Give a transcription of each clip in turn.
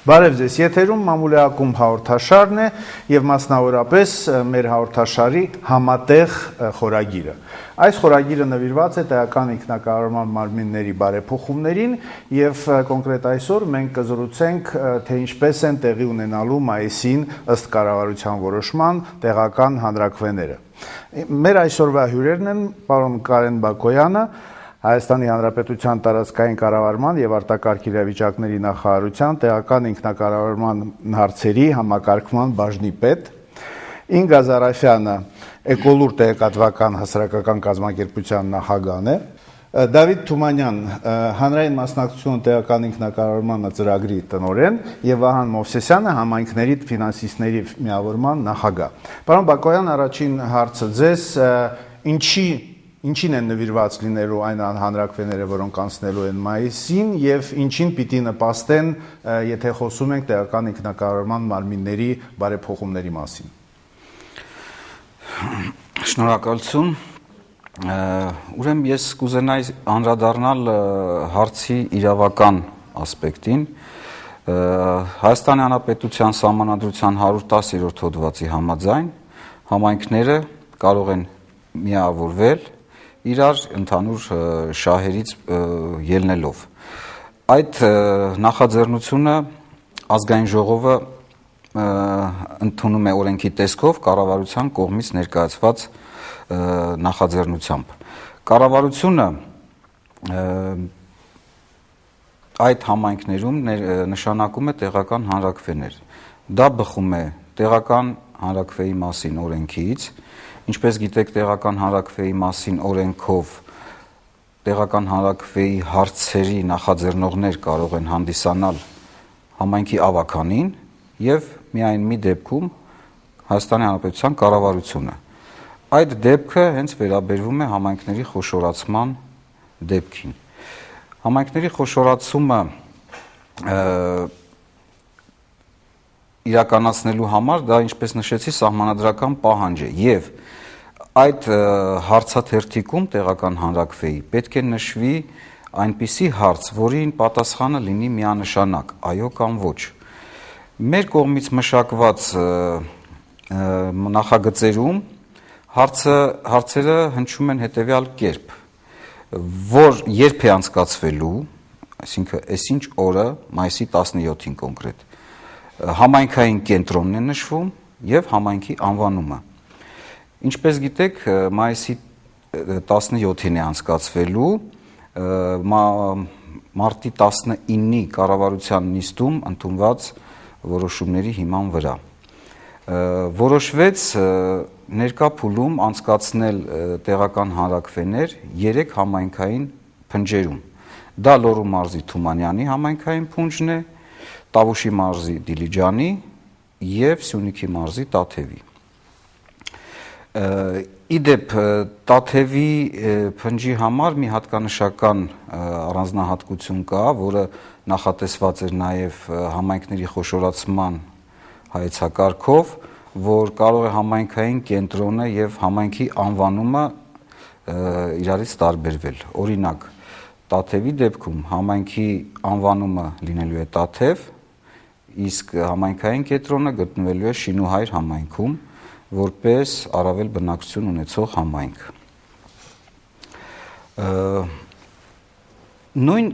Բարև ձեզ, եթերում մամուլի ակումբ հաղորդաշարն է և մասնավորապես մեր հաղորդաշարի համատեղ խորագիրը։ Այս խորագիրը նվիրված է տեղական ինքնակառավարման մարմինների բարեփոխումներին և կոնկրետ այսօր մենք կզրուցենք, թե ինչպես են տեղի ունենալու մայիսին ըստ կառավարության որոշման տեղական հանրաքվեները։ Մեր այսօրվա հյուրերն են պարոն Կարեն Բակոյանը, Հայաստանի Հանրապետության տարածքային կառավարման և արտակարգ իրավիճակների նախարարության տեղական ինքնակառավարման հարցերի համակարգման բաժնի պետ, Ինգա Զարաֆյանը Էկոլուր տեղեկատվական հասարակական կազմակերպության նախագահն է, Դավիթ Թումանյան հանրային մասնակցություն տեղական ինքնակառավարման ծրագրի տնօրեն և Վահան Մովսեսյանը համայնքների ֆինանսիստների միավորման նախագահ։ Պարոն Բակոյան, առաջին հարցը ձեզ, Ինչին են նվիրված լինելու այն հանրաքվեները, որոնք անցնելու են մայիսին և ինչին պիտի նպաստեն, եթե խոսում ենք տեղական ինքնակառավարման մարմինների բարեփոխումների մասին։ Շնորհակալություն։ Ուրեմն ես կուզենայի անդրադառնալ հարցի իրավական ասպեկտին։ Հայաստանի Հանրապետության Սահմանադրության 110-րդ հոդվածի համաձայն համայնքները կարող են միավորվել իրար ընդհանուր շահերից ելնելով։ Այդ նախաձեռնությունը ազգային ժողովը ընդունում է օրենքի տեսքով կառավարության կողմից ներկայացված նախաձեռնությամբ։ Կառավարությունը այդ համայնքներում նշանակում է տեղական հանրաքվեներ։ Դա բխում է տեղական հանրաքվեի մասին օրենքից, Ինչպես գիտեք, տեղական հանրաքվեի մասին օրենքով տեղական հանրաքվեի հարցերի նախաձեռնողներ կարող են հանդիսանալ համայնքի ավականին և միայն մի դեպքում Հայաստանի Հանրապետության կառավարությունը։ Այդ դեպքը հենց վերաբերվում է համայնքների խոշորացման դեպքին։ Համայնքների խոշորացումը իրականացնելու համար դա, ինչպես նշեցի, սահմանադրական պահանջ է և այդ հարցաթերթիկում տեղական հանրաքվեի պետք է նշվի այնպիսի հարց, որին պատասխանը լինի միանշանակ, այո կամ ոչ։ Մեր կողմից մշակված նախագծերում հարցերը հնչում են հետևյալ կերպ, որ երբ է անցկացվելու, այսինքն այսինչ օրը, մայիսի 17-ին կոնկրետ, համայնքային կենտրոնն է նշվում և համայնքի անվանումը։ Ինչպես գիտեք, մայիսի 17-ին է անցկացվելու մարտի 19-ի կառավարության նիստում ընդունված որոշումների հիման վրա։ Որոշվեց ներկա փուլում անցկացնել տեղական հանրաքվեներ 3 համայնքային փնջերում։ Դա Լոռու մարզի Թումանյանի համայնքային փունջն է, Տավուշի մարզի Դիլիջանի և Սյունիքի մարզի Տաթևի։ Իդեպ Տաթևի փնջի համար մի հատկանշական առանձնահատկություն կա, որը նախատեսված էր նաև համայնքների խոշորացման հայեցակարգով, որ կարող է համայնքային կենտրոնը և համայնքի անվանումը իրարից տարբերվել։ Օրինակ, Տաթևի դեպքում համայնքի անվանումը լինելու է Տաթև, իսկ համայնքային կենտրոնը գտնվելու է Շինուհայր համայնքում, որպես առավել բնակչություն ունեցող համայնք։ Նույն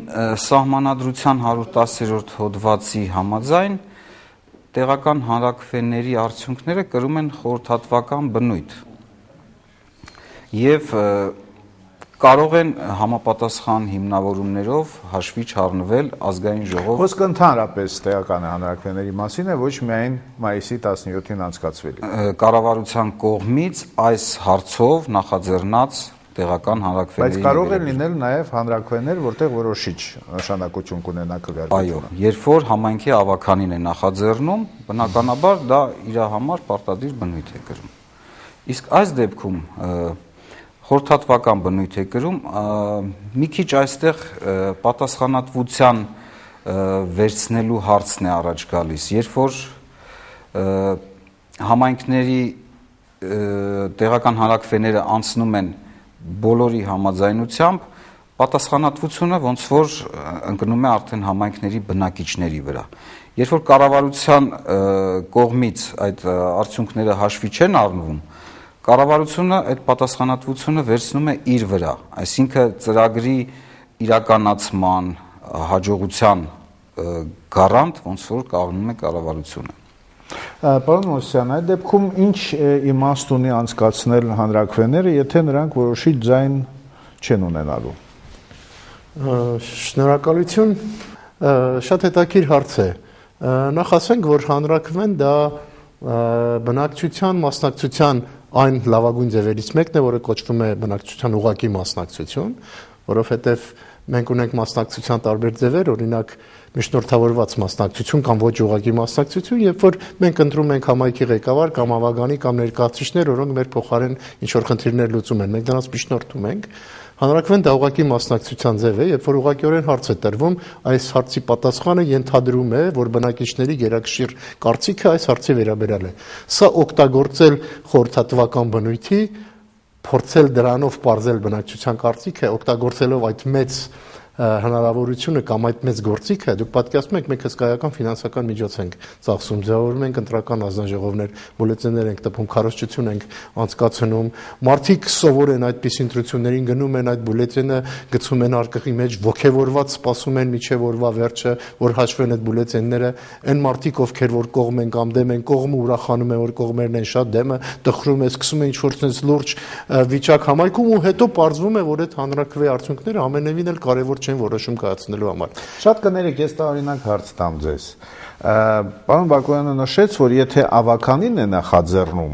սահմանադրության 110-րդ հոդվածի համաձայն տեղական հանրաքվեների արդյունքները կրում են խորհրդատվական բնույթ և կարող են համապատասխան հիմնավորումներով հաշվի չառնվել ազգային ժողով։ Խոսքը ընդհանրապես տեղական հանրաքվեների մասին է, ոչ միայն մայիսի 17-ին անցկացվելի։ Կառավարության կողմից այս հարցով նախաձեռնած տեղական հանրաքվեների։ Բայց կարող է լինել նաև հանրաքվեներ, որտեղ որոշիչ նշանակություն կունենա քվեարկությունը։ Այո, երբ որ համայնքի ավականին է նախաձեռնում, բնականաբար դա իր համար պարտադիր բնույթ է կրում։ Իսկ այս դեպքում խորհրդատվական բնույթ է կրում, մի քիչ այստեղ պատասխանատվության վերցնելու հարցն է առաջ գալիս, երբ որ համայնքների տեղական հանրաքվեները անցնում են բոլորի համաձայնությամբ, պատասխանատվությունը ոնց որ ընկնում է արդեն համայնքների բնակիչների վրա։ Երբ որ կառավարության կողմից այդ արդյունքները հաշվի չեն առնվում, կառավարությունը այդ պատասխանատվությունը վերցնում է իր վրա, այսինքն ծրագրի իրականացման, հաջողության գարանտ ոնց որ կառնում է կառավարությունը։ Պարոն Մովսյան, այդ դեպքում ինչ իմաստ ունի անցկացնել հանրաքվեները, եթե նրանք որոշիչ ձայն չեն ունենալու։ Շնորհակալություն, շատ հետաքրքիր հարց է։ Նախ ասենք, որ հանրաքվեն դա բնակչության մասնակցության այն լավագույն ձևերից մեկն է, որը կոչվում է բնակչության ուղղակի մասնակցություն, որովհետև մենք ունենք մասնակցության տարբեր ձևեր, օրինակ միջնորդավորված մասնակցություն կամ ոչ ուղղակի մասնակցություն, երբ որ մենք ընտրում ենք համայնքի ղեկավար կամ ավագանի կամ ներկայացուցիչներ, որոնք մեր փոխարեն ինչ-որ խնդիրներ լուծում են, մենք դրանց միջնորդում ենք։ Հանրաքվեն դա ուղղակի մասնակցության ձև է, երբ որ ուղղակիորեն հարց է տրվում, այս հարցի պատասխանը ենթադրում է, որ բնակիչների գերակշիռ կարծիքը այս հարցի վերաբերյալ է։ Սա օգտագործել խորհրդատվական բնույթի, փորձել դրանով պարզել բնակչության կարծիքը, օգտագործելով այդ մեծ հնարավորությունը կամ այդ մեծ գործիքը, դուք պատկերացնում եք, մենք հսկայական ֆինանսական միջոց ենք ծախսում, ձևավորում ենք ընտրական ազնաժողովներ, բուլետեններ ենք տպում, քարոզչություն ենք անցկացնում, մարդիկ սովոր են այդպիսի ընտրություններին, գնում են այդ բուլետենը, գցում են արկղի մեջ, ոգևորված սպասում են մինչև օրվա վերջը, որ հաշվեն այդ բուլետենները, այն մարդիկ, ովքեր որ կողմ են կամ դեմ են, կողմը ուրախանում է, որ կողմերն են շատ դեմը, տխրում է, սկսում է ինչ-որ ցենց լուրջ վիճակ համայնքում ու հետո պարզվում է, որ այդ հանրաքվեի արդյունքները ամենևին էլ կարևոր չեն որոշում կայացնելու համար։ Շատ կներեք, ես տարօրինակ հարց տամ ձեզ։ Պարոն Բակոյանը նշեց, որ եթե ավականին է նախաձեռնում,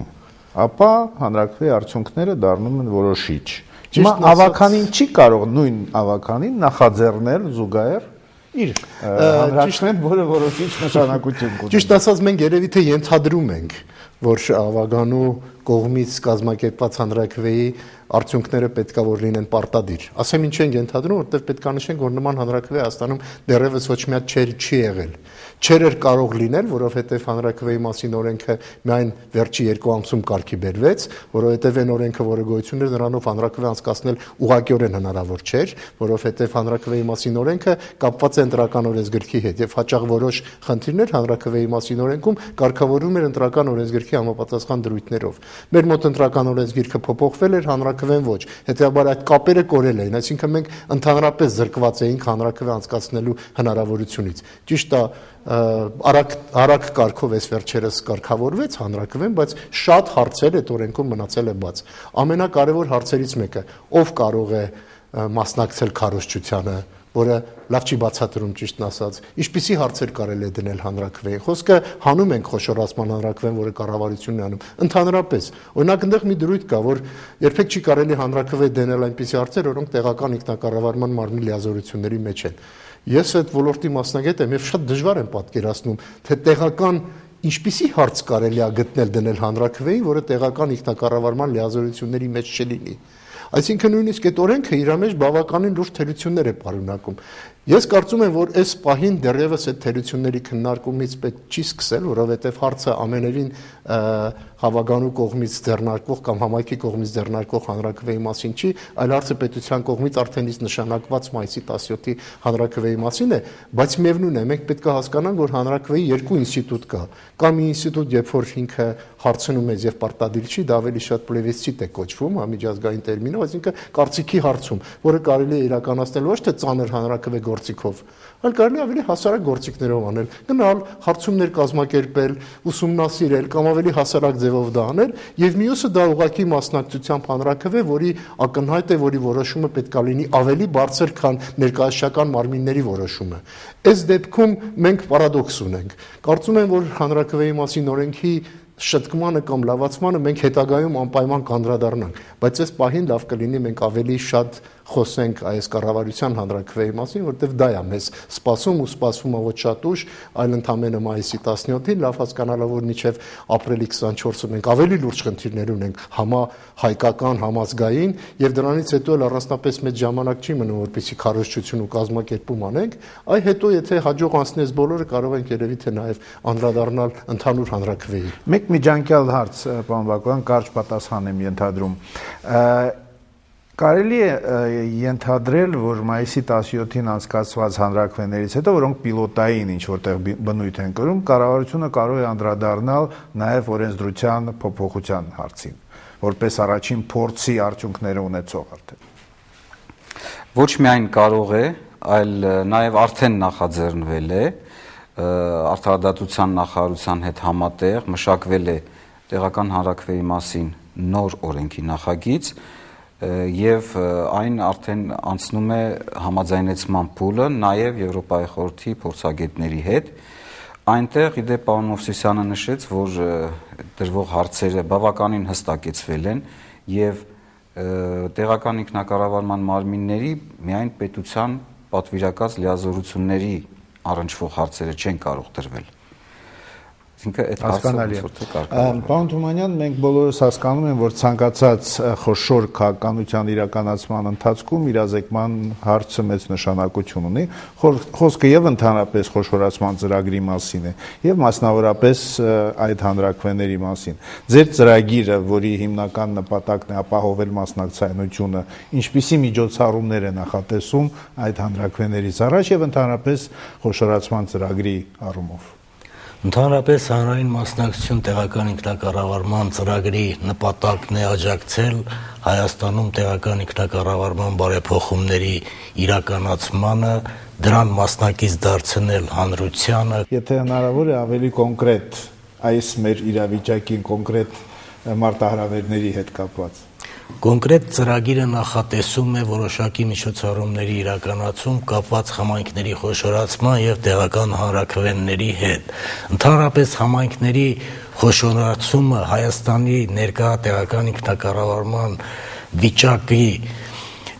ապա հանրաքվեի արդյունքները դառնում են որոշիչ։ Հիմա ավականին չի կարող նույն ավականին նախաձեռնել զուգահեռ իր հանրաքվեն, որը որոշիչ նշանակություն կունենա։ Ճիշտ ասած, մենք երևի թե ենթադրում ենք, որ ավականու կողմից կազմակերպված հանրաքվեի արդյունքները պետքա որ լինեն պարտադիր։ Ասեմ ինչ ենք ենթադրում, որտեղ պետքա նշենք, որ նման հանրաքվե Հայաստանում դեռևս ոչ մի հատ չի եղել։ Չէր էր կարող լինել, որովհետև հանրաքվեի մասին օրենքը միայն վերջի 2 ամսում կարգի բերվեց, որովհետև այն օրենքը, որը գոյություն էր, նրանով հանրաքվե անցկացնել ուղղակիորեն հնարավոր չէր, որովհետև հանրաքվեի մասին օրենքը կապված է ընտրական օրենսգրքի հետ եւ հաճախ որոշ խնդիրներ հանրաքվեի մասին օրենքում կարգավորվում էր ընտրական օրենսգրքի համապատասխան դրույթներով։ Մեր մոտ ընտրական օրենսգիրքը փոփոխվել էր, հանրաքվեն ոչ։ Հետեւաբար այդ կապերը կորել էին, այսինքն մենք ընդհանրապես զրկված էինք հանրաքվե անցկացնելու հնարավորությունից։ Ճիշտ է, արագ կարգով էս վերջերս կարգավորվեց հանրաքվեն, բայց շատ հարցեր այդ օրենքում մնացել է բաց։ Ամենակարևոր հարցերից մեկը, ով կարող է մասնակցել քարոզչությանը, որը լավ չի բացատրում ճիշտն ասած, ինչպիսի հարցեր կարելի է դնել հանրաքվեին։ Խոսքը հանում ենք խոշորացման հանրաքվեն, որը կառավարությունն է անում։ Ընդհանրապես, օրինակ այնտեղ մի դրույթ կա, որ երբեք չի կարելի հանրաքվե դնել այնպիսի հարցեր, որոնք տեղական ինքնակառավարման մարմնի լիազորությունների մեջ են։ Ես այդ ոլորտի մասնագետ եմ եւ շատ դժվար եմ պատկերացնում, թե տեղական ինչպիսի հարց կարելի է գտնել դնել հանրաքվեին, որը տեղական ինքնակառավարման լիազորությունների մեջ չլինի։ Այսինքն նույնիսկ այդ օրենքը իր մեջ բավականին լուրջ թերություններ է պարունակում։ Ես կարծում եմ, որ այս պահին դեռևս այդ թերությունների քննարկումից պետք չի սկսել, որովհետև հարցը ամենևին հավագանու կողմից ձեռնարկվող կամ համայնքի կողմից ձեռնարկվող հանրաքվեի մասին չի, այլ հարցը պետության կողմից արդեն իսկ նշանակված մայիսի 17-ի հանրաքվեի մասին է, բայց միևնույն է, մենք պետք է հասկանանք, որ հանրաքվեի երկու ինստիտուտ կա։ Կա մի ինստիտուտ, երբ որ ինքը հարցնում է եւ պարտադիր չի, դա ավելի շատ պլեբիսցիտ է կոչվում, միջազգային տերմինով, այսինքն կարծիքի հարցում, որը կարելի է իրականացնել ոչ թե ծանր հանրաքվե գործիքով, այլ կարելի է ավելի հասարակ գործիքներով անել, գնալ, հարցումներ կազմակերպել, ուսումնասիրել կամ ավելի հասարակ ձևով դա անել, եւ մյուսը դա ուղղակի մասնակցությամբ հանրաքվե, որի ակնհայտ է, որի որոշումը պետք է լինի ավելի բարձր, քան ներկայացական մարմինների որոշումը։ Այս դեպքում մենք պարադոքս ունենք։ Կարծում եմ, որ հանրաքվեի մասին օրենքի շտկմանը կամ լավացմանը մենք հետագայում անպայման կանդրադառնանք, բայց այս պահին լավ կլինի մենք ավելի շատ խոսենք այս կառավարության հանրաքվեի մասին, որտեղ դա է մեզ սպասում ու սպասվում է ոչ շատ ուշ, այլ ընդամենը մայիսի 17-ին, լավ հասկանալով որ մինչև ապրիլի 24-ը մենք ավելի լուրջ խնդիրներ ունենք համահայկական, համազգային, եւ դրանից հետո էլ առանձնապես մեծ ժամանակ չի մնում, որպեսզի քարոզչություն ու կազմակերպում անենք, այ հետո եթե հաջող անցնի այս բոլորը, կարող ենք երևի թե նաեւ անդրադառնալ ընդհանուր հանրաքվեի։ Մեկ միջանկյալ հարց, պարոն Բակոյան, կարճ պատասխան եմ ենթադրում։ Կարելի է ենթադրել, որ մայիսի 17-ին անցկացված հանրաքվեներից հետո, որոնք պիլոտային ինչ որտեղ բնույթ են կրում, կառավարությունը կարող է անդրադառնալ նաև օրենսդրության փոփոխության հարցին, որպես առաջին փորձի արդյունքները ունեցող արդեն։ Ոչ միայն կարող է, այլ նաև արդեն նախաձեռնվել է Արդարադատության նախարարության հետ համատեղ մշակվել է տեղական հանրաքվեի մասին նոր օրենքի նախագիծ եւ այն արդեն անցնում է համաձայնեցման փուլը նաեւ Եվրոպայի խորհրդի փորձագետների հետ։ Այնտեղ իդեպ պարոն Մովսիսյանը նշեց, որ դրվող հարցերը բավականին հստակեցվել են եւ տեղական ինքնակառավարման մարմինների միայն պետության պատվիրակած լիազորությունների առնչվող հարցերը չեն կարող դրվել։ Հասկանալի է։ Պարոն Թումանյան, մենք բոլորս հասկանում ենք, որ ցանկացած խոշոր քաղաքականության իրականացման ընթացքում իրազեկման հարցը մեծ նշանակություն ունի։ Խոսքը եւ ընդհանրապես խոշորացման ծրագրի մասին է, եւ մասնավորապես այդ հանրաքվեների մասին։ Ձեր ծրագիրը, որի հիմնական նպատակն է ապահովել մասնակցայնությունը, ինչպիսի միջոցառումներ է նախատեսում այդ հանրաքվեներից առաջ եւ ընդհանրապես խոշորացման ծրագրի առումով։ Ընդհանրապես հանրային մասնակցություն տեղական ինքնակառավարման ծրագրի նպատակն է աջակցել Հայաստանում տեղական ինքնակառավարման բարեփոխումների իրականացմանը, դրան մասնակից դարձնել հանրությանը։ Եթե հնարավոր է ավելի կոնկրետ այս մեր իրավիճակին կոնկրետ մարտահրավերների հետ կապված։ Կոնկրետ ծրագիրը նախատեսում է որոշակի միջոցառումների իրականացում կապված համայնքների խոշորացման եւ տեղական հանրաքվեների հետ։ Ընդհանրապես համայնքների խոշորացումը Հայաստանի ներկա տեղական ինքնակառավարման վիճակի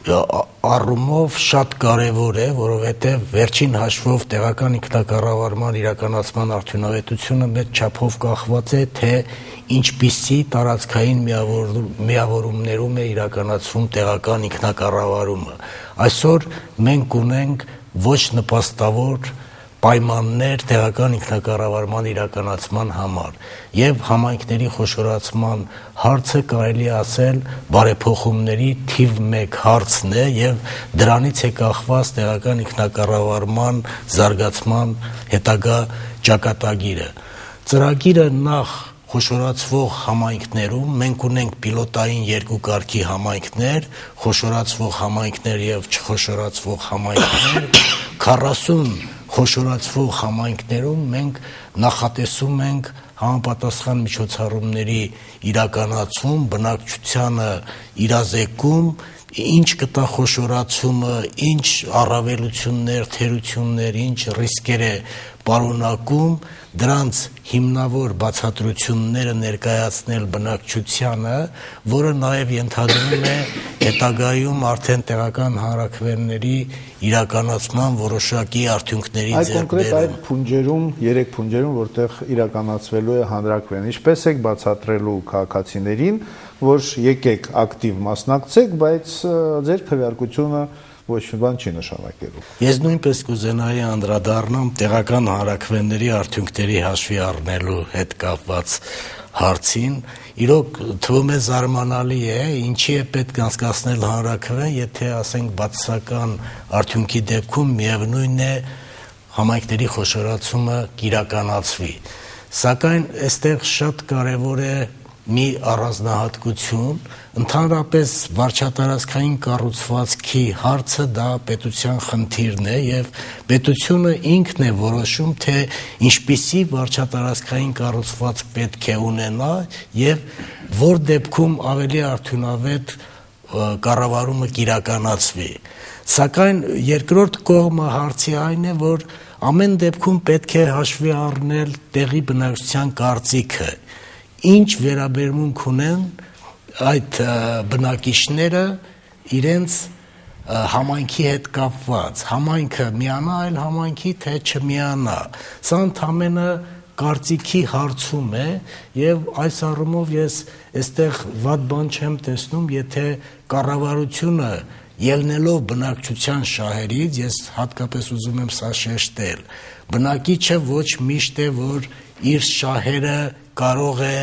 առումով շատ կարևոր է, որովհետև վերջին հաշվով տեղական ինքնակառավարման իրականացման արդյունավետությունը մեծ չափով կախված է, թե ինչպիսի տարածքային միավորումներում է իրականացվում տեղական ինքնակառավարումը։ Այսօր մենք ունենք ոչ նպաստավոր պայմաններ տեղական ինքնակառավարման իրականացման համար եւ համայնքների խոշորացման հարցը կարելի է ասել բարեփոխումների թիվ 1 հարցն է եւ դրանից է կախված տեղական ինքնակառավարման զարգացման հետագա ճակատագիրը։ Ծրագիրը նախ խոշորացվող համայնքներում մենք ունենք պիլոտային երկու կարգի համայնքներ, խոշորացվող համայնքներ եւ չխոշորացվող համայնքներ, 40 խոշորացվող համայնքներում մենք նախատեսում ենք համապատասխան միջոցառումների իրականացում, բնակչությանը իրազեկում, ինչ կտա խոշորացումը, ինչ առավելություններ, թերություններ, ինչ ռիսկեր է պարունակում, դրանց հիմնավոր բացատրությունները ներկայացնել բնակչությանը, որը նաև ենթադրում է հետագայում արդեն տեղական հանրաքվեների իրականացման որոշակի արդյունքների ձեռքբերում։ Այդ կոնկրետ այդ փունջերում, 3 փունջերում, որտեղ իրականացվելու է հանրաքվեն, ինչպես եք բացատրելու քաղաքացիներին, որ եկեք ակտիվ մասնակցեք, բայց ձեր քվեարկությունը ոչ մի բան չի նշանակելու։ Ես նույնպես կուզենայի անդրադառնամ տեղական հանրաքվեների արդյունքների հաշվի առնելու հետ կապված հարցին։ Իրոք թվում է զարմանալի է, ինչի է պետք անցկացնել հանրաքվե, եթե ասենք բացասական արդյունքի դեպքում միևնույն է համայնքների խոշորացումը կիրականացվի։ Սակայն այստեղ շատ կարևոր է մի առանձնահատկություն, ընդհանրապես վարչատարածքային կառուցվածքի հարցը դա պետության խնդիրն է եւ պետությունը ինքն է որոշում, թե ինչպիսի վարչատարածքային կառուցվածք պետք է ունենա եւ որ դեպքում ավելի արդյունավետ կառավարումը կիրականացվի։ Սակայն երկրորդ կողմը հարցի այն է, որ ամեն դեպքում պետք է հաշվի առնել տեղի բնակչության կարծիքը։ ինչ վերաբերմունք ունեն այդ բնակիչները իրենց համայնքի հետ կապված, համայնքը միանա այլ համայնքի թե չմիանա, սա ընդամենը կարծիքի հարցում է եւ այս առումով ես այստեղ վատ բան չեմ տեսնում, եթե կառավարությունը ելնելով բնակչության շահերից, ես հատկապես ուզում եմ սա շեշտել, բնակիչը ոչ միշտ է, որ իր շահերը կարող է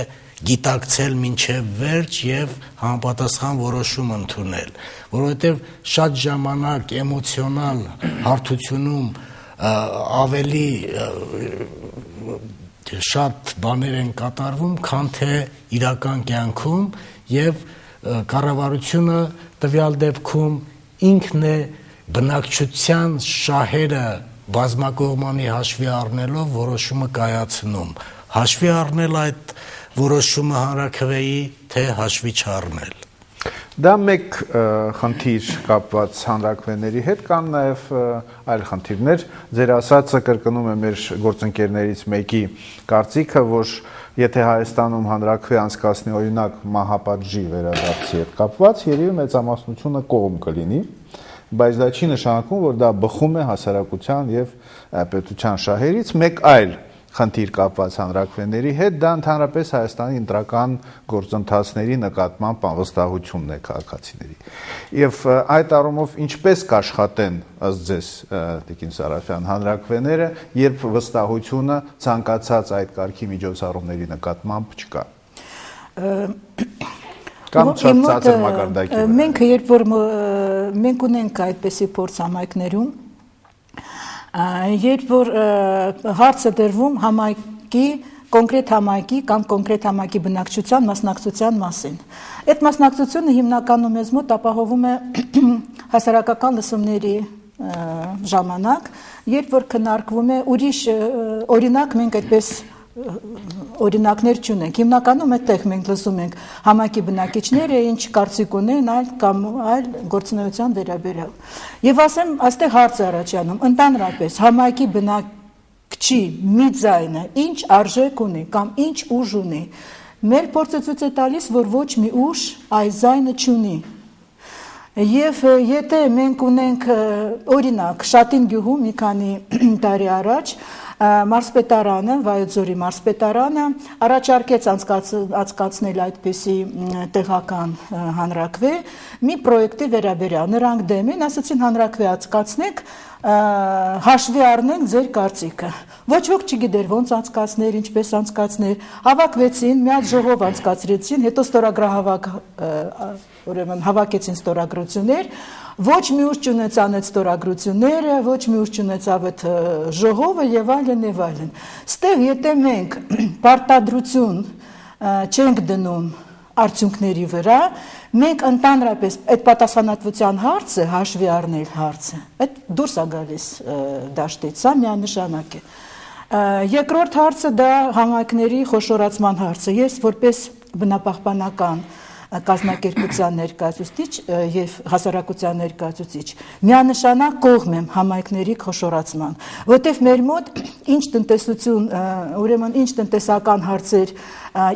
գիտակցել մինչև վերջ եւ համապատասխան որոշում ընդունել, որովհետեւ շատ ժամանակ էմոցիոնալ հարթությունում ավելի շատ բաներ են կատարվում, քան թե իրական կյանքում եւ կառավարությունը տվյալ դեպքում ինքն է բնակչության շահերը բազմակողմանի հաշվի առնելով որոշումը կայացնում, հաշվի առնել այդ որոշումը հանրաքվեի թե հաշվի չառնել։ Դա մեկ խնդիր կապված հանրաքվեների հետ կան նաև այլ խնդիրներ։ Ձեր ասածը կրկնում է մեր գործընկերներից մեկի կարծիքը, որ եթե Հայաստանում հանրաքվե անցկացնի օրինակ մահապատժի վերադարձի հետ կապված, երևի մեծամասնությունը կողմ կլինի, բայց դա չի նշանակում, որ դա բխում է հասարակության եւ պետության շահերից։ Մեկ այլ խնդիր կապված հանրաքվեների հետ, դա ընդհանրապես Հայաստանի ընտրական գործընթացների նկատմամբ անվստահությունն է քաղաքացիների։ Եվ այդ առումով ինչպես կաշխատեն ըստ ձեզ, Տիկին Սարաֆյան, հանրաքվեները, երբ վստահությունը ցանկացած այդ կարգի միջոցառումների նկատմամբ չկա։ Կամ շատ ցածր մակարդակի։ Մենք երբ որ մենք ունենք այդպիսի փորձ համայնքներում, երբ որ հարցը դրվում համայնքի կոնկրետ համայնքի կամ կոնկրետ համայնքի բնակչության մասնակցության մասին։ Այդ մասնակցությունը հիմնականում մեզ մոտ ապահովում է հասարակական լսումների ժամանակ, երբ որ քննարկվում է ուրիշ օրինակ մենք այդպես օրինակներ չունենք։ Հիմնականում այդտեղ մենք լսում ենք համայնքի բնակիչները ինչ կարծիք ունեն այլ կամ այլ գործունեության վերաբերյալ։ Եվ ասեմ, այստեղ հարց առաջանում, ընդհանրապես համայնքի բնակչի մի ձայնը ինչ արժեք ունի կամ ինչ ուժ ունի։ Մեր փորձը ցույց է տալիս, որ ոչ մի ուժ այս ձայնը չունի։ Եվ եթե մենք ունենք օրինակ Շատին գյուղում մի քանի տարի առաջ մարզպետարանը, Վայոց-Ձորի մարզպետարանը առաջարկեց անցկացնել այդպիսի տեղական հանրաքվե մի պրոյեկտի վերաբերյալ։ Նրանք դեմ են, ասացին հանրաքվե անցկացնենք, հաշվի առնենք ձեր կարծիքը։ Ոչ ոք չգիտեր ոնց անցկացներ, ինչպես անցկացներ, հավաքվեցին, մի հատ ժողով անցկացրեցին, հետո ստորագրահավաք ուրեմն հավաքեցին ստորագրություններ, ոչ մի ուժ չունեցան այդ ստորագրությունները, ոչ մի ուժ չունեցավ այդ ժողովը եւ այլն եւ այլն։ Ստեղ եթե մենք պարտադրություն չենք դնում արդյունքների վրա, մենք ընդհանրապես այդ պատասխանատվության հարցը հաշվի առնել հարցը, այդ դուրս է գալիս դաշտից, սա միանշանակ է։ Երկրորդ հարցը դա համայնքների խոշորացման հարցը։ Ես որպես բնապահպանական կազմակերպության ներկայացուցիչ եւ հասարակության ներկայացուցիչ միանշանակ կողմ եմ համայնքների խոշորացման, որտեղ մեր մոտ ինչ տնտեսություն, ուրեմն ինչ տնտեսական հարցեր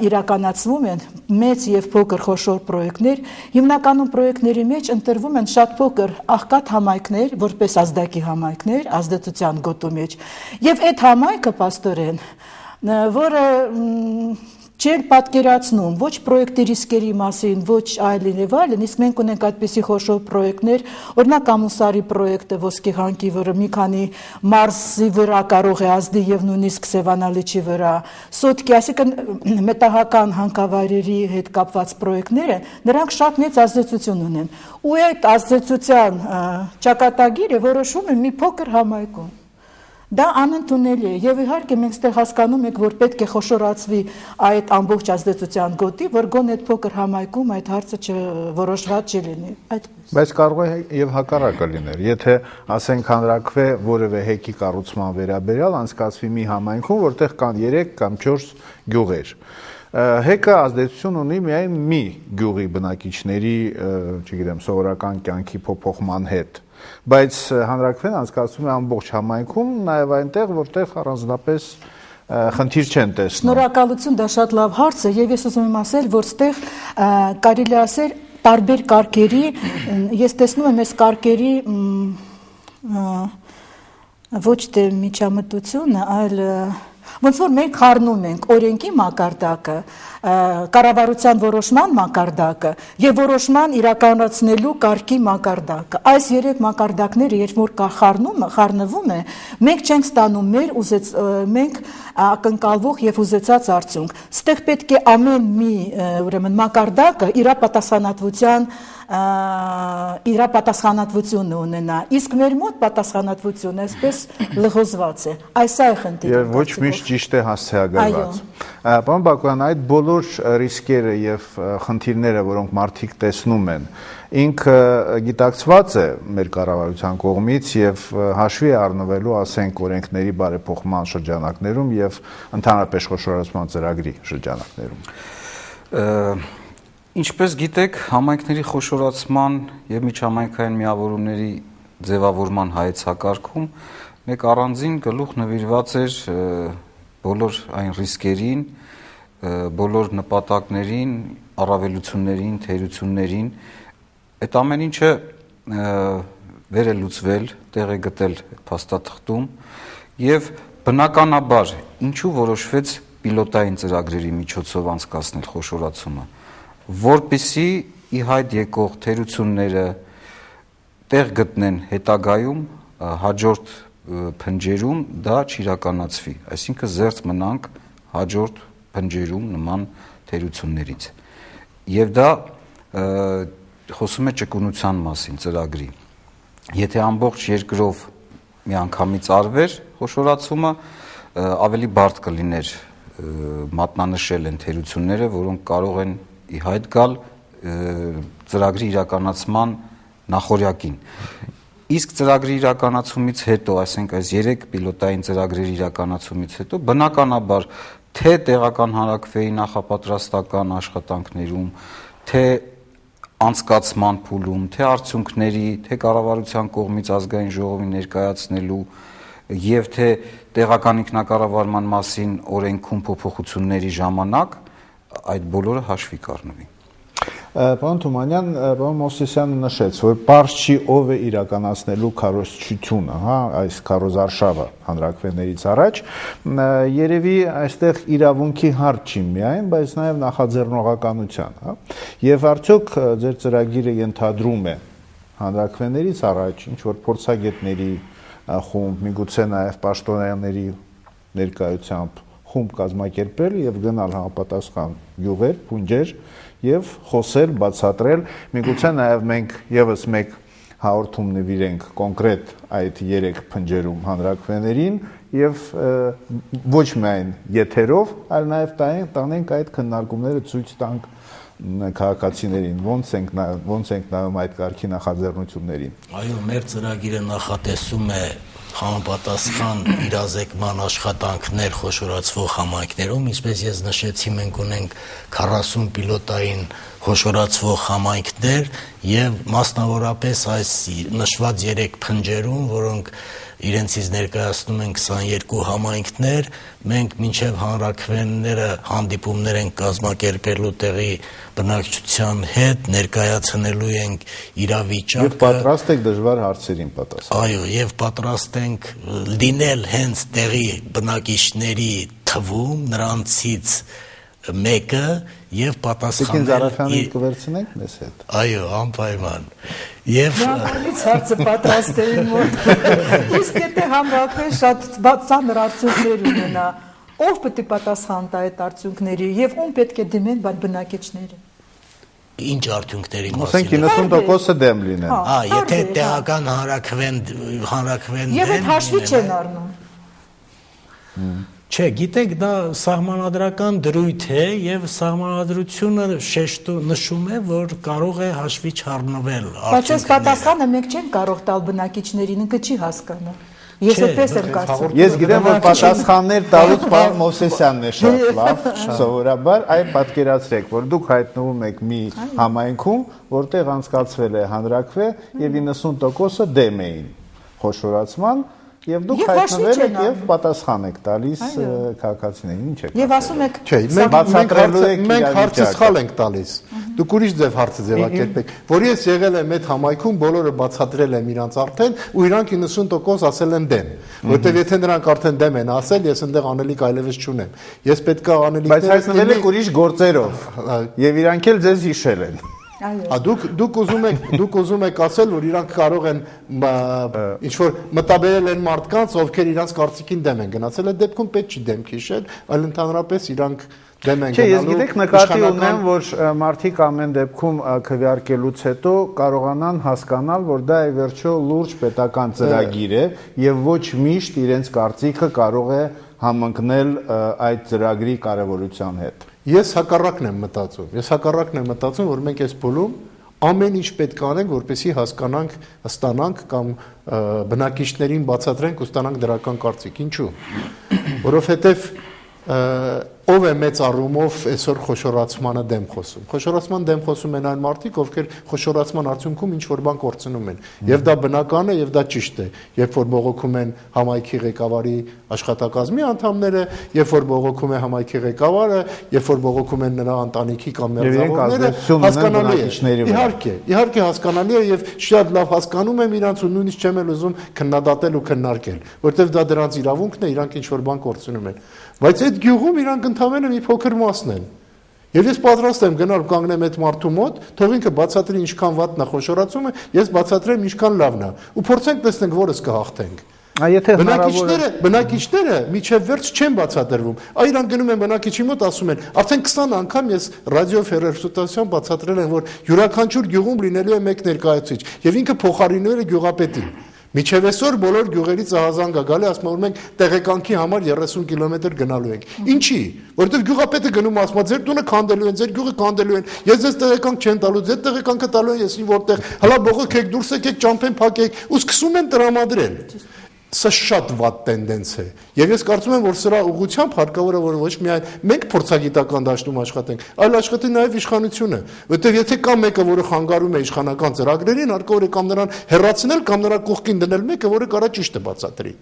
իրականացվում են, մեծ եւ փոքր խոշոր պրոյեկտներ, հիմնականում պրոյեկտների մեջ ընտրվում են շատ փոքր աղքատ համայնքներ, որպես ազդակի համայնքներ, ազդեցության գոտու մեջ, եւ այդ համայնքը պաստորեն, որը չեն պատկերացնում ոչ պրոյեկտի ռիսկերի մասին, ոչ այլն եւ այլն, իսկ մենք ունենք այդպիսի խոշոր պրոյեկտներ, օրինակ Ամուսարի պրոյեկտը Ոսկե հանքի, որը մի քանի մարզի վրա կարող է ազդի եւ նույնիսկ Սևանալիչի վրա, Սոտկի, այսինքն մետաղական հանքավայրերի հետ կապված պրոյեկտները, նրանք շատ մեծ ազդեցություն ունեն։ Ու այդ ազդեցության ճակատագիրը որոշում է մի փոքր համայնքում։ Դա անընդունելի է եւ իհարկե մենք ստեղ հասկանում ենք, որ պետք է խոշորացվի այդ ամբողջ ազդեցության գոտի, որ գոնե այդ փոքր համայնքում այդ հարցը որոշված չլինի։ Բայց կարող է եւ հակառակը լինել։ Եթե ասենք հանրաքվե որևէ հեքի կառուցման վերաբերյալ անցկացվի մի համայնքում, որտեղ կան 3 կամ 4 գյուղեր, հեկը ազդեցություն ունի միայն մի գյուղի բնակիչների, չգիտեմ, սովորական կյանքի փոփոխման հետ, բայց հանրաքվեն անցկացվում է ամբողջ համայնքում, նաև այնտեղ, որտեղ առանձնապես խնդիր չեն տեսնում։ Շնորհակալություն, դա շատ լավ հարց է, եւ ես ուզում եմ ասել, որ ստեղ կարելի ասել տարբեր կարգերի, ես տեսնում եմ այս կարգերի ոչ թե միջամտությունը, այլ ոնց որ մենք խառնում ենք օրենքի մակարդակը, կառավարության որոշման մակարդակը եւ որոշման իրականացնելու կարգի մակարդակը։ Այս երեք մակարդակները երբ որ խառնվում է, մենք չենք ստանում մենք ակնկալվող եւ ուզեցած արդյունք։ Ստեղ պետք է ամեն մի ուրեմն մակարդակը իր պատասխանատվությունը ունենա, իսկ մեր մոտ պատասխանատվությունը այսպես լղոզված է։ Այս է խնդիրը։ Եվ ոչ միշտ ճիշտ է հասցեագրված։ Պարոն Բակոյան, այդ բոլոր ռիսկերը եւ խնդիրները, որոնք մարդիկ տեսնում են, ինքը գիտակցված է մեր կառավարության կողմից եւ հաշվի առնվելու, ասենք, օրենքների բարեփոխման շրջանակներում եւ ընդհանրապես խոշորացման ծրագրի շրջանակներում։ Ինչպես գիտեք, համայնքների խոշորացման եւ միջհամայնքային միավորումների ձևավորման հայեցակարգում մեկ առանձին գլուխ նվիրված էր բոլոր այն ռիսկերին, բոլոր նպատակներին, առավելություններին, թերություններին, այդ ամեն ինչը վեր է լուծվել, տեղ է գտել փաստաթղթում եւ բնականաբար ինչու որոշվեց պիլոտային ծրագրերի միջոցով անցկացնել խոշորացումը, որպեսզի ի հայտ եկող թերությունները տեղ գտնեն հետագայում հաջորդ փնջերում դա չիրականացվի, այսինքն զերծ մնանք հաջորդ փնջերում նման թերություններից։ Եվ դա խոսում է ճկունության մասին ծրագրի։ Եթե ամբողջ երկրով միանգամից արվեր խոշորացումը, ավելի բարդ կլիներ մատնանշել են թերությունները, որոնք կարող են ի հայտ գալ ծրագրի իրականացման նախօրյակին։ Իսկ ծրագրի իրականացումից հետո, այսինքն այս 3 պիլոտային ծրագրերի իրականացումից հետո բնականաբար թե տեղական հանրաքվեի նախապատրաստական աշխատանքներում, թե անցկացման փուլում, թե արդյունքների, թե կառավարության կողմից ազգային ժողովի ներկայացնելու եւ թե տեղական ինքնակառավարման մասին օրենքում փոփոխությունների ժամանակ այդ բոլորը հաշվի կառնվի։ Պարոն Թումանյան, պարոն Մովսեսյանը նշեց, որ պարզ չի ով է իրականացնելու քարոզչությունը, այս քարոզարշավը հանրաքվեներից առաջ, երևի այստեղ իրավունքի հարց չի միայն, բայց նաև նախաձեռնողականության, եւ արդյոք ձեր ծրագիրը ենթադրում է հանրաքվեներից առաջ ինչ որ փորձագետների խումբ, միգուցե նաև պաշտոնյաների ներկայությամբ խումբ կազմակերպել եւ գնալ համապատասխան գյուղեր, փունջեր եւ խոսել, բացատրել, միգուցե նաեւ մենք եւս մեկ հաղորդում նվիրենք կոնկրետ այդ 3 փնջերում հանրաքվեներին եւ ոչ միայն եթերով, այլ նաեւ տանենք այդ քննարկումները ցույց տանք քաղաքացիներին, ոնց ենք նայում այդ կարգի նախաձեռնություններին։ Այո, մեր ծրագիրը նախատեսում է համապատասխան իրազեկման աշխատանքներ խոշորացվող համայնքներում, ինչպես ես նշեցի, մենք ունենք 40 պիլոտային խոշորացվող համայնքներ եւ մասնավորապես այս նշված 3 փնջերում, որոնք իրենցից ներկայացնում են 22 համայնքներ, մենք մինչև հանրաքվեները հանդիպումներ ենք կազմակերպելու տեղի բնակչության հետ, ներկայացնելու ենք իրավիճակը։ Եվ պատրաստ եք դժվար հարցերին պատասխանել։ Այո, եւ պատրաստ ենք լինել հենց տեղի բնակիչների թվում, նրանցից մեկը եւ պատասխանել։ Զարաֆյանին կվերցնենք մեզ հետ։ Այո, անպայման։ Եվ Ժամանից հարցը պատրաստ է իմ մոտ։ Իսկ եթե հանրաքվեն շատ ծանր արդյունքներ ունենա, ով պետք է պատասխան տա այդ արդյունքների եւ ում պետք է դիմեն բնակիչները։ ինչ արդյունքների Ասենք մասին։ 90%-ը դեմ լինեն։ Եթե տեղական հանրաքվեն Եւ այդ հաշվի չեն առնում։ Չէ, գիտեք, դա սահմանադրական դրույթ է եւ սահմանադրությունը նշում է, որ կարող է հաշվի չառնվել արդյունքները։ Բայց այս պատասխանը մենք չենք կարող տալ բնակիչներին, ինքը չի հասկանա։ Ես այդպես եմ կարծում։ Ես գիտեմ, որ պատասխաններ տալուց պարոն Մովսեսյանն է շատ լավ, սովորաբար, այ պատկերացրեք, որ դուք հայտնվում եք մի համայնքում, որտեղ անցկացվել է հանրաքվե եւ 90%-ը դեմ էին խոշորացման, Եվ դուք հայտնվել եք եւ պատասխան եք տալիս քաղաքացիներին, ինչ եք։ Եվ ասում եք, մենք հարցը սխալ ենք տալիս։ Դուք ուրիշ ձև հարցը ձևակերպեք, որ ես եղել եմ այդ համայնքում, բոլորը բացատրել եմ իրանց արդեն, ու իրանք 90% ասել են դեմ, որտեվ եթե նրանք արդեն դեմ են ասել, ես այնտեղ անելիք այլևս չունեմ։ Ես պետք է անելիքները բայց հայտնվել եք ուրիշ գործերով եւ իրանք էլ ձեզ հիշել են։ Դուք ուզում եք ասել, որ իրանք կարող են ինչ որ մտաբերել են մարդկանց, ովքեր իրանց կարծիքին դեմ են գնացել, այդ դեպքում պետք չի դեմք հիշել, այլ ընդհանրապես իրանք դեմ են գնալու։ Ես գիտեք նկատի ունեմ, որ մարդիկ ամեն դեպքում քվեարկելուց հետո կարողանան հասկանալ, որ դա է վերջո լուրջ պետական ծրագիր է եւ ոչ միշտ իրենց կարծիքը կարող է համընկնել այդ ծրագրի կարևորության հետ։ Ես հակառակն եմ մտածում, որ մենք այս փուլում ամեն ինչ պետք է անենք, որպեսզի հասկանանք, ստանանք կամ բնակիչներին բացատրենք ու ստանանք դրական կարծիք։ Ինչու՞։ Որովհետև ով է մեծ առումով այսօր խոշորացմանը դեմ խոսում։ Խոշորացման դեմ խոսում են այն մարդիկ, ովքեր խոշորացման արդյունքում ինչ որ բան կորցնում են։ Եվ դա բնական է, եւ դա ճիշտ է։ Երբ որ բողոքում են համայնքի ղեկավարի աշխատակազմի անդամները, երբ որ բողոքում է համայնքի ղեկավարը, երբ որ բողոքում են նրա ընտանիքի կամ մերձավորները, հասկանալի է։ Իհարկե հասկանալի է եւ շատ լավ հասկանում եմ իրանց ու նույնիսկ չեմ էլ ուզում քննադատել ու քննարկել, որտեվ դա դրանց իրավունքն է, իրանք ինչ որ բան կորցնում են։ Բայց այդ գյուղում իրանք ընդամենը մի փոքր մասն են։ Եվ ես պատրաստ եմ գնալ կանգնեմ այդ մարդու մոտ, թող ինքը բացատրի ինչքան վատն է խոշորացումը, ես բացատրեմ ինչքան լավն է, ու փորձենք տեսնենք որս կհաղթենք։ Եթե բնակիչները միջև վերջ չեն բացատրվում։ Իրանք գնում են բնակիչի մոտ, ասում են, արդեն 20 անգամ ես ռադիոհեռուստացիայով բացատրել եմ, որ յուրաքանչյուր գյուղում լինելու է մեկ ներկայացուցիչ, եւ ինքը փոխարինել է գյուղապետին։ Միջև այսօր բոլոր գյուղերից ահազանգ է գալի, ասում որ մենք տեղեկանքի համար 30 կիլոմետր գնալու ենք։ Ինչի՞։ Որովհետև գյուղապետը գնում ասում է, ձեր տունը քանդելու են, ձեր գյուղը քանդելու են, ես ձեզ տեղեկանք չեմ տալու, ձեր տեղեկանքը տալու են ես ինչ որտեղ, հլա բողոքեք, դուրս եկեք, ճամփեն փակեք, ու սկսում են տրամադրել։ Սա շատ վատ տենդենս է։ Եվ ես կարծում եմ, որ սրա ուղղությամբ հարկավոր է, որ ոչ միայն մենք փորձագիտական դաշտում աշխատենք, այլ աշխատի նաև իշխանությունը, որտեղ եթե կա մեկը, որը խանգարում է իշխանական ծրագրերին, հարկավոր է կամ նրան հեռացնել, կամ նրա կողքին դնել մեկը, որը կարա ճիշտը բացատրի։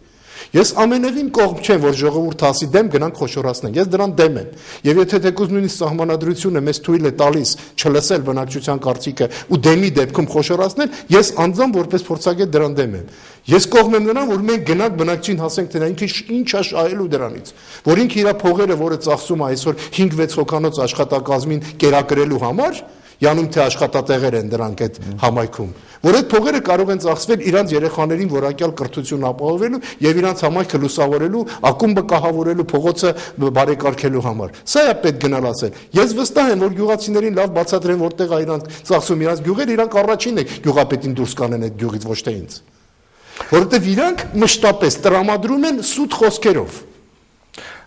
Ես ամենևին կողմ չեմ, որ ժողովուրդը ասի դեմ գնանք խոշորացնենք։ Ես դրան դեմ եմ։ Եվ եթե թեկուզ նույնիսկ սահմանադրությունը մեզ թույլ է տալիս չլսել բնակչության կարծիքը ու դեմի դեպքում խոշորացնել, ես անձամբ որպես փորձագետ դրան դեմ եմ։ Ես կողմ եմ նրան, որ մենք գնանք բնակչին հասենք, թե ինքը ինչ է շահելու դրանից, որ ինքը իր փողերը, որը ծախսում է այսօր 5-6 հոգանոց աշխատակազմին կերակրելու համար, Յանում թե աշխատատեղեր են դրանք այդ համայնքում, որ այդ փողերը կարող են ծախսվել իրանց երեխաներին որակյալ կրթություն ապահովելու եւ իրանց համայնքը լուսավորելու, ակումբը կահավորելու, փողոցը բարեկարգելու համար։ Սա է պետք գնալ ասել։ Ես վստահ եմ, որ գյուղացիներին լավ բացատրեն, որտեղ է իրանց ծախսում իրանց գյուղերը, իրանք առաջինն է գյուղապետին դուրս կանեն այդ գյուղից, ոչ թե ինձ։ Որովհետեւ իրանք մշտապես տրամադրում են սուտ խոսքերով։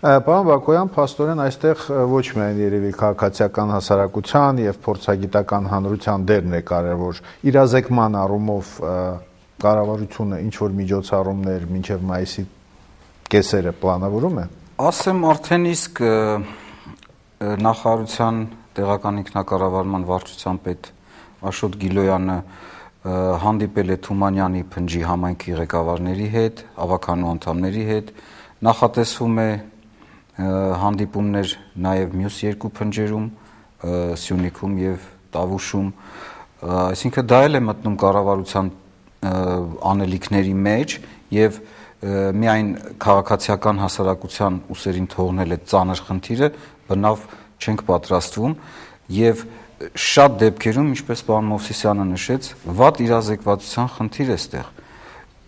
Պարոն Բակոյան, փաստորեն այստեղ ոչ միայն երևի քաղաքացիական հասարակության եւ փորձագիտական հանրության դերն է կարեւոր, իրազեկման առումով կառավարությունը ինչ որ միջոցառումներ մինչեւ մայիսի կեսերը պլանավորում է։ Ասեմ արդեն իսկ նախարարության տեղական ինքնակառավարման վարչության պետ Աշոտ Գիլոյանը հանդիպել է Թումանյանի Փնջի համայնքի ղեկավարների հետ, ավականու անդամների հետ, նախատեսվում է հանդիպումներ նաև մյուս երկու փնջերում, Սյունիքում եւ Տավուշում, այսինքն դա էլ է մտնում կառավարության անելիքների մեջ եւ միայն քաղաքացիական հասարակության ուսերին թողնել այդ ծանր խնդիրը բնավ չենք պատրաստվում եւ շատ դեպքերում, ինչպես պարոն Մովսիսյանը նշեց, վատ իրազեկվածության խնդիր է ստեղ։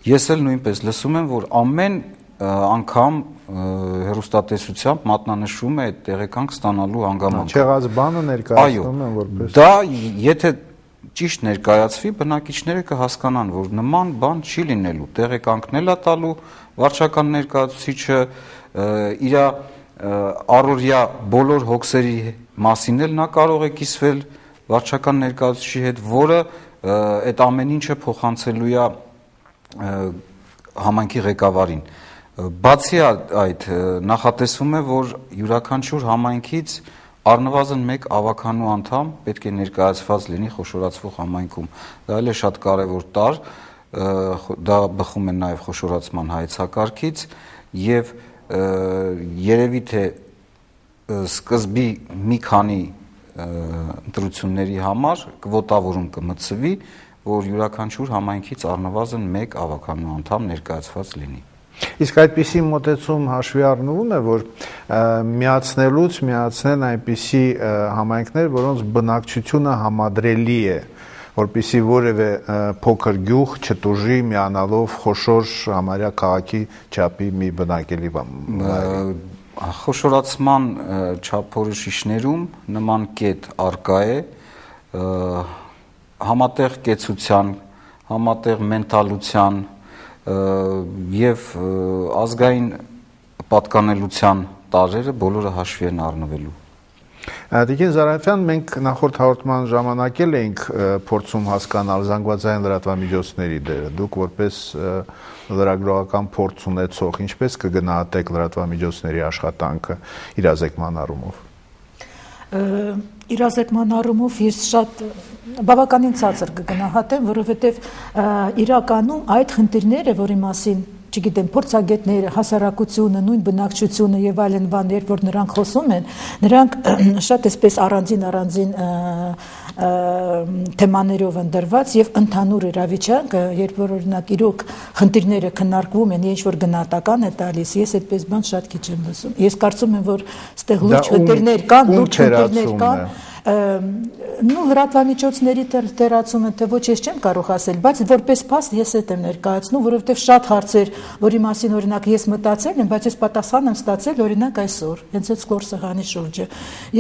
Ես էլ նույնպես լսում եմ, որ ամեն անգամ հեռուստատեսությամբ մատնանշում է այդ տեղեկանք ստանալու հանգամանքը։ Չեղած բանը ներկայացնում են որպես։ Դա եթե ճիշտ ներկայացվի, բնակիչները կհասկանան, որ նման բան չի լինելու։ Տեղեկանքն էլ է տալու վարչական ներկայացուցիչը իր առօրյա բոլոր հոգսերի մասին էլ նա կարող է կիսվել վարչական ներկայացուցիչի հետ, որը այդ ամեն ինչը փոխանցելու է համայնքի ղեկավարին։ Բացի այդ, նախատեսվում է, որ յուրաքանչյուր համայնքից առնվազն մեկ ավականու անդամ պետք է ներկայացված լինի խոշորացվող համայնքում։ Դա էլ է շատ կարևոր տարր, դա բխում է նաև խոշորացման հայեցակարգից եւ երևի թե սկզբի մի քանի ընտրությունների համար կվոտավորում կմտցվի, որ յուրաքանչյուր համայնքից առնվազն 1 ավականու անդամ ներկայացված լինի։ Իսկ այդպիսի մոտեցում հաշվի առնվում է, որ միացնելուց միացնեն այնպիսի համայնքներ, որոնց բնակչությունը համադրելի է, որպեսզի որևէ փոքր գյուղ չտուժի միանալով խոշոր համարյա քաղաքի չափի մի բնակելի խոշորացման չափորոշիչներում նման կետ արկա է համատեղ կեցության, համատեղ մենտալության եւ ազգային պատկանելության տարրերը բոլորը հաշվի են առնվելու։ Տիկին Զարաֆյան, մենք նախորդ հաղորդման ժամանակ էինք փորձում հասկանալ զանգվածային լրատվամիջոցների դերը։ Դուք որպես լրագրողական փորձ ունեցող, ինչպես կգնահատեք լրատվամիջոցների աշխատանքը իրազեկման առումով։ Իրազեկման առումով ես շատ բավականին ցածր կգնահատեմ, որովհետև իրականում այդ խնդիրները, որի մասին չգիտեմ, փորձագետները, հասարակությունը, նույն բնակչությունը եւ այլն բաներ, որ նրանք խոսում են, նրանք շատ էսպես առանձին թեմաներով են դրված եւ ընդհանուր իրավիճակը, երբ որ օրինակ իրոք խնդիրները քննարկվում են, ինչ որ գնահատական է տալիս, ես այդպես բան շատ քիչ եմ լսում։ Ես կարծում եմ, որ այստեղ լուրջ խնդիրներ կան, նու լրատվամիջոցների դերացումը թե ոչ ես չեմ կարող ասել, բայց որպես փաստ ես այդ եմ ներկայացնում, որովհետև շատ հարցեր, որի մասին օրինակ ես մտածել եմ, բայց ես պատասխան եմ ստացել օրինակ այսօր, հենց այդ սկոր սեղանի շուրջը։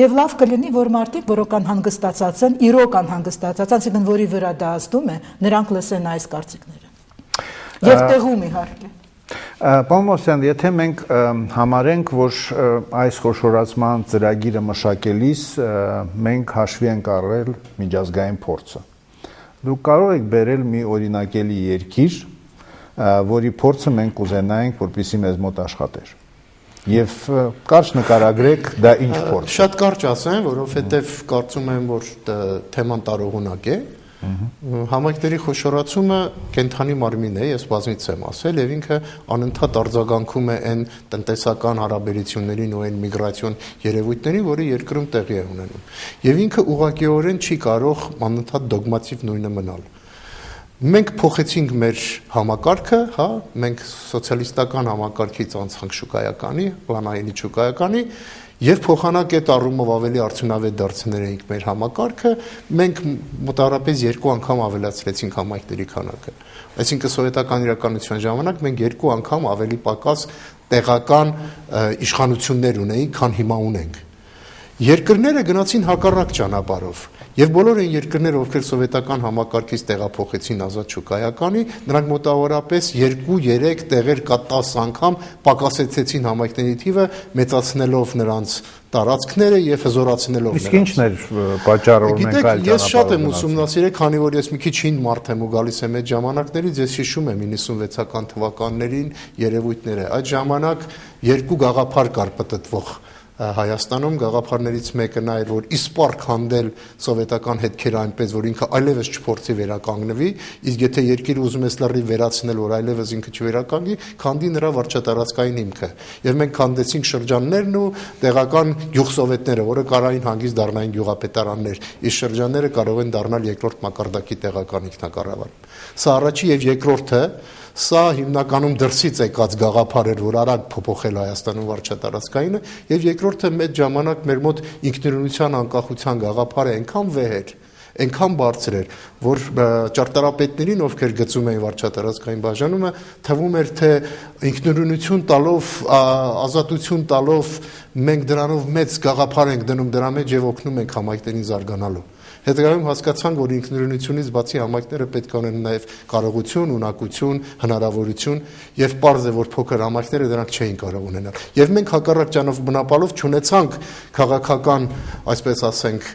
Եվ լավ կլինի, որ մարդիկ, որոնք անհանգստացած են, իրոք անհանգստացած, այսինքն որի վրա դա ազդում է, նրանք լսեն այս կարծիքները։ Եվ տեղում իհարկե։ Պարոն Մովսյան, եթե մենք համարենք, որ այս խոշորացման ծրագիրը մշակելիս մենք հաշվի ենք առել միջազգային փորձը, դուք կարող եք բերել մի օրինակելի երկիր, որի փորձը մենք կուզենայինք, որպեսզի մեզ մոտ աշխատեր։ Եվ կարճ նկարագրեք դա ինչ փորձ է։ Շատ կարճ ասեմ, որովհետև կարծում եմ, որ թեման տարողունակ է։ Համայնքների խոշորացումը կենթանի մարմին է, ես բազմից եմ ասել, եւ ինքը անընդհատ արձագանքում է այն տնտեսական հարաբերություններին ու այն միգրացիոն երևույթներին, որը երկրում տեղի է ունենում։ Եվ ինքը ուղղակիորեն չի կարող անընդհատ դոգմատիվ նույնը մնալ։ Մենք փոխեցինք մեր համակարգը, հա, մենք սոցիալիստական համակարգից անցանք շուկայականի, պլանայինի շուկայականի, եւ փոխանակ այդ առումով ավելի արդյունավետ դարձնել էինք մեր համակարգը, մենք մոտավորապես 2 անգամ ավելացրեցինք համայնքների քանակը։ Այսինքն սովետական իրականության ժամանակ մենք 2 անգամ ավելի պակաս տեղական իշխանություններ ունեինք, քան հիմա ունենք։ Երկրները գնացին հակառակ ճանապարհով։ Եվ բոլոր այն երկրները, ովքեր սովետական համակարգից տեղափոխեցին ազատ շուկայականի, նրանք մոտավորապես 2-3 տեղեր կա 10 անգամ պակասեցին համայնքների թիվը, մեծացնելով նրանց տարածքները եւ հզորացնելով նրանց։ Իսկ ի՞նչն էր պատճառը, որ մենք այլ ճանապարհով գնացինք։ Ես շատ եմ ուսումնասիրել, քանի որ ես մի քիչ հին մարդ եմ ու գալիս եմ այդ ժամանակներից, ես հիշում եմ 96-ական թվականներին երևույթները։ Այդ ժամանակ 2 գաղափար կար պատտվող Հայաստանում, գաղափարներից մեկը նա էր, որ իսպառ քանդել սովետական հետքերը այնպես, որ ինքը այլևս չփորձի վերականգնվի, իսկ եթե երկիրը ուզում ես լրիվ վերացնել, որ այլևս ինքը չվերականգնի, քանդի նրա վարչատարածքային հիմքը։ Եվ մենք քանդեցինք շրջաններն ու տեղական գյուղսովետները, որը կարային հանգիստ դառնային գյուղապետարաններ, իսկ շրջանները կարող են դառնալ երկրորդ մակարդակի տեղական ինքնակառավար։ Սա առաջի եւ երկրորդը Սա հիմնականում դրսից եկած գաղափար էր, որ արագ փոփոխել Հայաստանում վարչատարածքայինը, եւ երկրորդը մեծ ժամանակ մեր մոտ ինքնուրույնության անկախության գաղափարը այնքան վեհ էր, այնքան բարձր էր, որ ճարտարապետներին, ովքեր գծում էին վարչատարածքային բաժանումը, թվում էր, թե ինքնուրույնություն տալով, ազատություն տալով մենք դրանով մեծ գաղափար ենք դնում դրա մեջ եւ օգնում ենք համայնքներին զարգանալու։ Հետագայում հասկացանք, որ ինքնուրույնությունից բացի համայնքները պետք է ունենան նաև կարողություն, ունակություն, հնարավորություն եւ պարզ է, որ փոքր համայնքները դրանք չէին կարող ունենալ։ Եվ մենք հակառակ ճանապարհով չունեցանք քաղաքական, այսպես ասենք,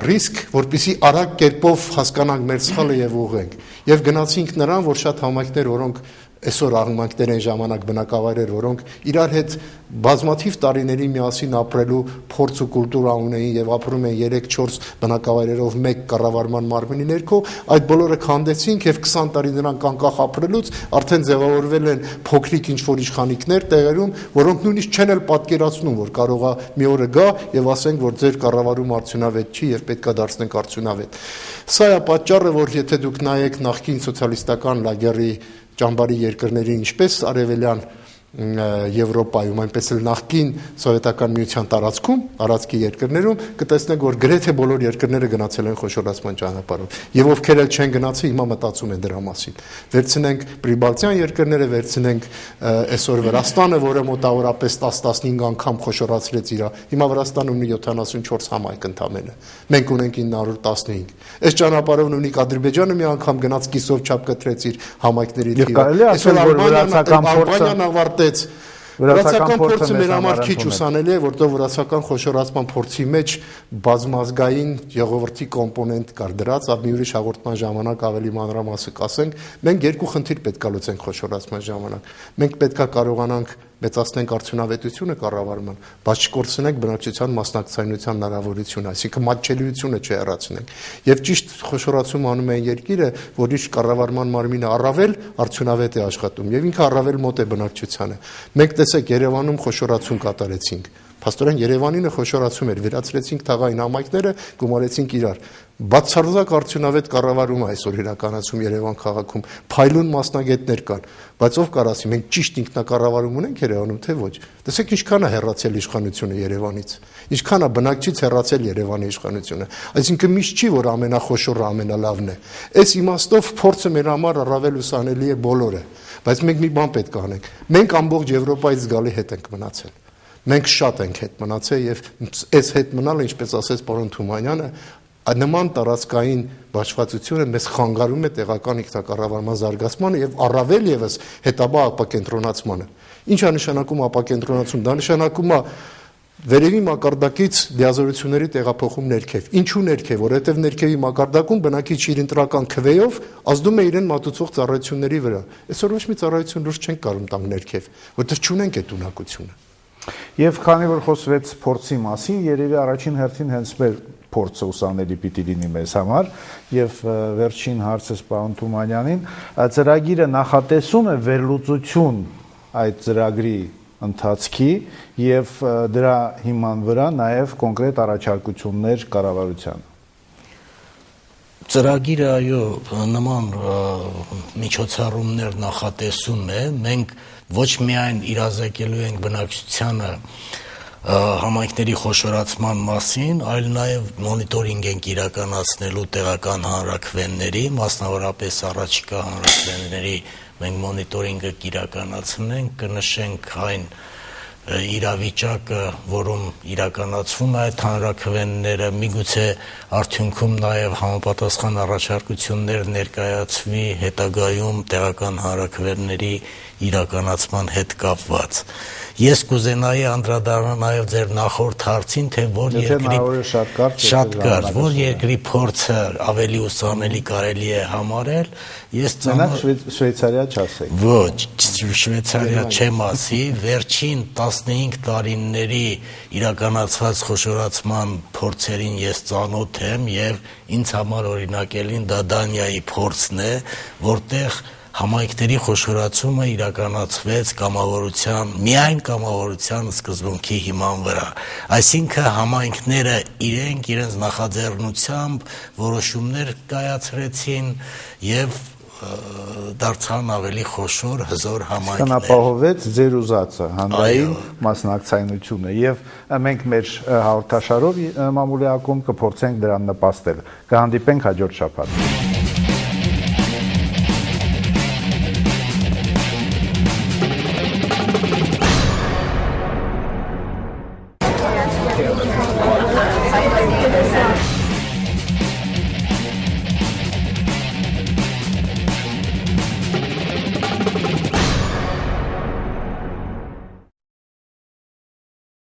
ռիսկ, որպեսզի արագ կերպով հասկանանք մեր սխալը եւ ուղղենք։ Եվ գնացինք նրան, որ շատ համայնքներ, որոնք այսօր աղմուկներ են ժամանակ բնակավայրեր, որոնք իրար հետ բազմաթիվ տարիների միասին ապրելու փորձ ու կուլտուրա ունեին եւ ապրում են 3-4 բնակավայրերով մեկ կառավարման մարմնի ներքո, այդ բոլորը քանդեցինք եւ 20 տարի նրանք անկախ ապրելուց արդեն ձևավորվել են փոքրիկ ինչ-որ իշխանիկներ տեղերում, որոնք նույնիսկ չեն էլ պատկերացնում, որ կարողա մի օրը գա եւ ասենք, որ ձեր կառավարումը արդյունավետ չի եւ պետքա դարձնենք արդյունավետ։ Սա է պատճառը, որ եթե դուք նայեք նախկին սոցիալիստական լագերի ճամբարի երկրների, ինչպես արևելյան Եվրոպայում, այնպես էլ նախկին սովետական միության տարածքի երկրներում կտեսնեք, որ գրեթե բոլոր երկրները գնացել են խոշորացման ճանապարհով եւ ովքեր էլ չեն գնացել, հիմա մտածում են դրա մասին։ Վերցնենք Պրիբալտյան երկրները, վերցնենք այսօր Վրաստանը, որը մոտավորապես 10-15 անգամ խոշորացրեց իր, հիմա Վրաստանը ունի 74 համայնք ընդամենը, մենք ունենք 915։ Այս ճանապարհով նույնիսկ Ադրբեջանը մի անգամ գնաց կիսով չափ կտրեց իր համայնքների թիվը։ Այսօր Ալբանիան ավարտեց Վրացական փորձը մեր համար քիչ ուսանելի է, որտեղ վրացական խոշորացման փորձի մեջ բազմազգային ժողովրդի կոմպոնենտ կար դրած, մի ուրիշ հաղորդման ժամանակ ավելի մանրամասը կասենք, մենք երկու խնդիր պետք է լուծենք խոշորացման ժամանակ։ Մենք պետք է կարողանանք մեծացնենք արդյունավետությունը կառավարման, բայց չկորցնենք բնակչության մասնակցայնության հնարավորությունը, այսինքն մատչելիությունը չհեռացնենք։ Եվ ճիշտ խոշորացում անում են երկիրը, որ իր կառավարման մարմինը առավել արդյունավետ է աշխատում եւ ինքը առավել մոտ է բնակչությանը։ Մենք տեսեք Երևանում խոշորացում կատարեցինք։ Փաստորեն Երևանինը խոշորացում էր, վերացրեցինք թաղային համայնքները, գումարեցինք իրար։ Բացարձակ արդյունավետ կառավարում է այսօր իրականացում Երևան քաղաքում, փայլուն մասնագետներ կան, բայց ով կարասի, մենք ճիշտ ինքնակառավարում ունենք Երևանում, թե ոչ։ Տեսեք ինչքան է հեռացել իշխանությունը Երևանից, ինչքան է բնակչից հեռացել Երևանի իշխանությունը։ Այսինքն միշտ չի, որ ամենախոշորը ամենալավն է։ Այս իմաստով փորձը մեր համար առավել ուսանելի է բոլորը, բայց մենք մի բան պետք է անենք։ Մենք ամբողջ Եվրոպայից զգալի հետ ենք մնացել։ Մենք շատ ենք հետ մնացել եւ այս հետ մնալը, ինչպես ասեց պարոն Թումանյանը, նման տարածքային բաշխվածությունը մեզ խանգարում է տեղական ինքնակառավարման զարգացմանը եւ առավել եւս հետաբա ապակենտրոնացմանը։ Ինչ է նշանակում ապակենտրոնացում։ Դա նշանակում է վերևի մակարդակից լիազորությունների տեղափոխում ներքև։ Ինչու ներքև, որովհետեւ ներքևի մակարդակում բնակիչ իր ընտրական քվեով ազդում է իրեն մատուցող ծառայությունների վրա։ Այսօր ոչ մի ծառայություն լուրջ չենք կարող տանք ներքև, որտեղ չունենք այդ ունակությունը։ Եվ քանի որ խոսվեց փորձի մասին, երևի առաջին հերթին հենց մեր փորձը ուսանելի պիտի լինի մեզ համար եւ վերջին հարցս պարոն Թումանյանին, ծրագիրը նախատեսում է վերլուծություն այդ ծրագրի ընթացքի եւ դրա հիման վրա նաեւ կոնկրետ առաջարկություններ կառավարությանը։ Ծրագիրը այո նման միջոցառումներ նախատեսում է, մենք ոչ միայն իրազեկելու ենք բնակչությանը համայնքների խոշորացման մասին, այլ նաև մոնիտորինգ ենք իրականացնելու տեղական հանրաքվեների, մասնավորապես առաջիկա հանրաքվեների մենք մոնիտորինգը կիրականացնենք, կնշենք այն իրավիճակը, որում իրականացվում է այդ հանրաքվեները, միգուցե արդյունքում նաև համապատասխան առաջարկություններ ներկայացվի հետագայում տեղական հանրաքվեների իրականացման հետ կապված։ Ես կուզենայի անդրադառնալ նաև ձեր նախորդ հարցին, թե որ երկրի փորձը ավելի ուսանելի կարելի է համարել, ես Շվեյցարիա չասեի։ Ոչ, Շվեյցարիա չեմ ասի, վերջին 15 տարիների իրականացված խոշորացման փորձերին ես ծանոթ եմ եւ ինձ համար օրինակելին դա Դանիայի փորձն է, որտեղ համայնքների խոշորացումը իրականացվեց միայն կամավորության սկզբունքի հիման վրա։ Այսինքն համայնքները իրենց նախաձեռնությամբ որոշումներ կայացրեցին եւ դարձան ավելի խոշոր հզոր համայնքներ։ Ապահովեց ձեր ուզածը, հանրային մասնակցայնությունը եւ մենք մեր հաղորդաշարով մամուլի ակում կփորձենք դրան նպաստել։ Կհանդիպենք հաջորդ շաբաթ։